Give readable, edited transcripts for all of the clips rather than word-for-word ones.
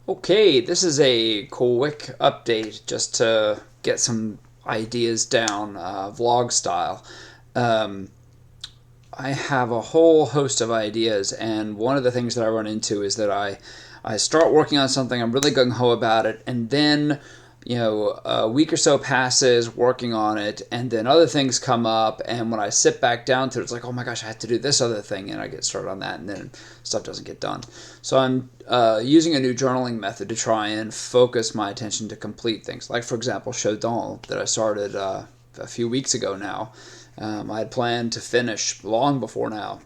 Okay, this is a quick update just to get some ideas down, vlog style. Um, I have a whole host of ideas, and one of the things that I run into is that I start working on something, I'm really gung ho about it, and then a week or so passes working on it, and then other things come up, and when I sit back down to it, it's like, oh my gosh, I have to do this other thing, and I get started on that, and then stuff doesn't get done. So I'm using a new journaling method to try and focus my attention to complete things. Like, for example, Shodan that I started a few weeks ago now. I had planned to finish long before now,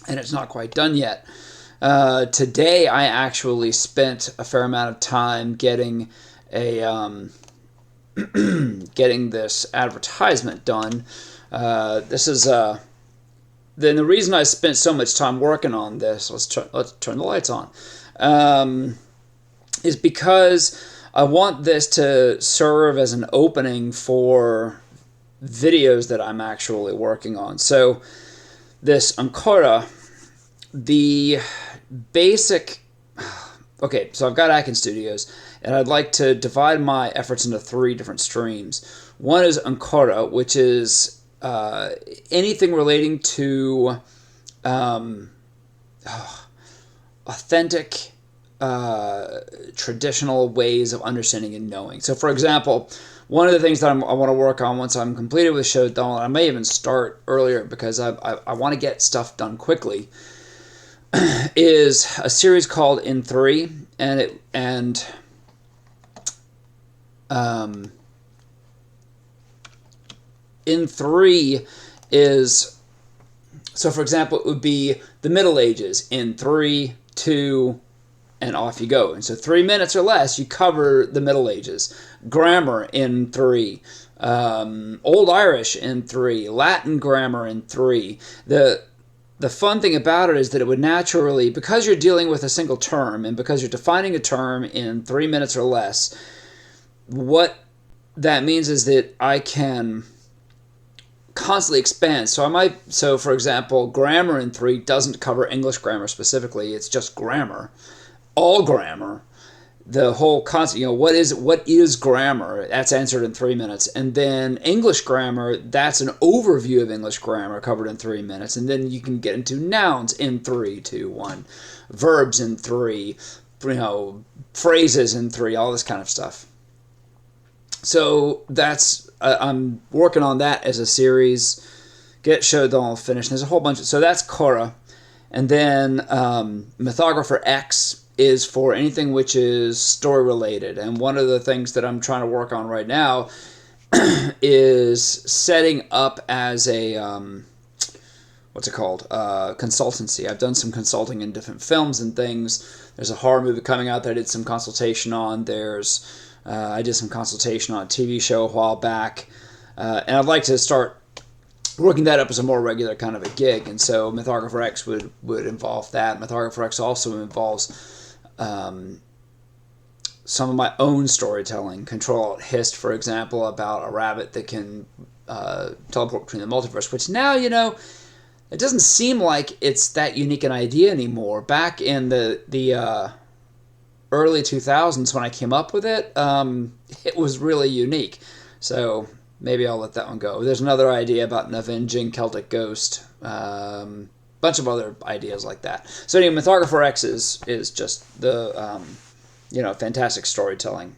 and it's not quite done yet. Today, I actually spent a fair amount of time getting getting this advertisement done. This is then the reason I spent so much time working on this. Let's turn the lights on. Is because I want this to serve as an opening for videos that I'm actually working on. So this Ancora, the basic. Okay, so I've got Akin Studios, and I'd like to divide my efforts into three different streams. One is Ancora, which is anything relating to authentic, traditional ways of understanding and knowing. So, for example, one of the things that I want to work on once I'm completed with Shodan, I may even start earlier because I want to get stuff done quickly, is a series called In 3, and In 3 is, so for example, it would be the Middle Ages in 3, 2, and off you go. And so 3 minutes or less, you cover the Middle Ages. Grammar in 3. Old Irish in 3. Latin grammar in 3. The fun thing about it is that it would naturally, because you're dealing with a single term and because you're defining a term in 3 minutes or less, what that means is that I can constantly expand. So for example, grammar in 3 doesn't cover English grammar specifically. It's just grammar, all grammar. The whole concept, what is grammar? That's answered in 3 minutes. And then English grammar, that's an overview of English grammar covered in 3 minutes. And then you can get into nouns in 3, 2, 1, verbs in 3, phrases in 3, all this kind of stuff. So that's I'm working on that as a series. Get Shodan finished. There's a whole bunch so that's Cora, and then Mythographer X is for anything which is story related. And one of the things that I'm trying to work on right now is setting up as a what's it called? Consultancy. I've done some consulting in different films and things. There's a horror movie coming out that I did some consultation on. I did some consultation on a TV show a while back, and I'd like to start working that up as a more regular kind of a gig. And so Mythographer X would involve that. Mythographer X also involves some of my own storytelling. Control Alt Hist, for example, about a rabbit that can teleport between the multiverse, which now, it doesn't seem like it's that unique an idea anymore. Back in the early 2000s when I came up with it, it was really unique. So maybe I'll let that one go. There's another idea about an avenging Celtic ghost. Bunch of other ideas like that. So anyway, Mythographer X is just the fantastic storytelling.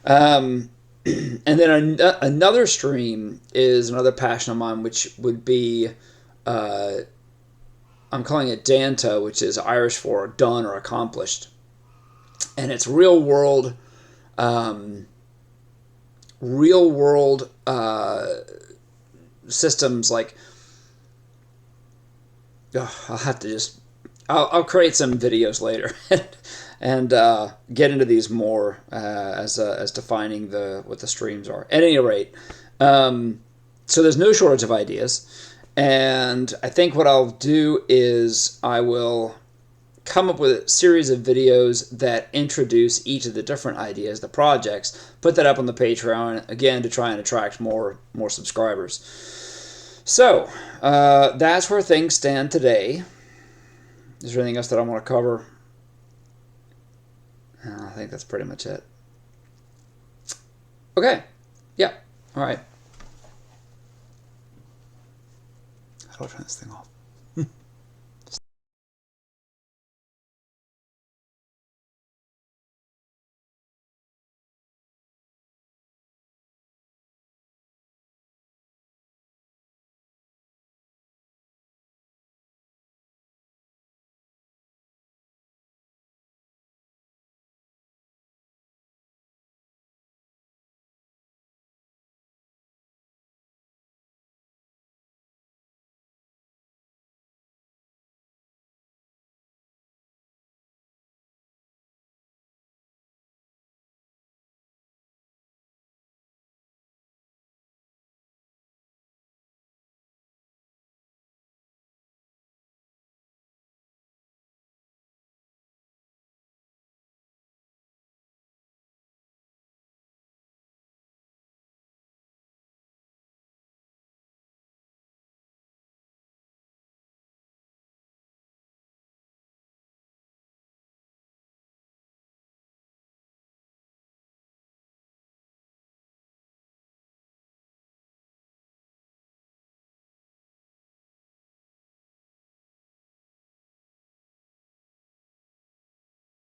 And then another stream is another passion of mine, which would be I'm calling it Danta, which is Irish for done or accomplished. And it's real world systems like. I'll create some videos later and get into these more as defining what the streams are. At any rate, so there's no shortage of ideas, and I think what I'll do is I will come up with a series of videos that introduce each of the different ideas, the projects, put that up on the Patreon, again, to try and attract more subscribers. So, that's where things stand today. Is there anything else that I want to cover? I think that's pretty much it. Okay. Yeah. All right. How do I turn this thing off?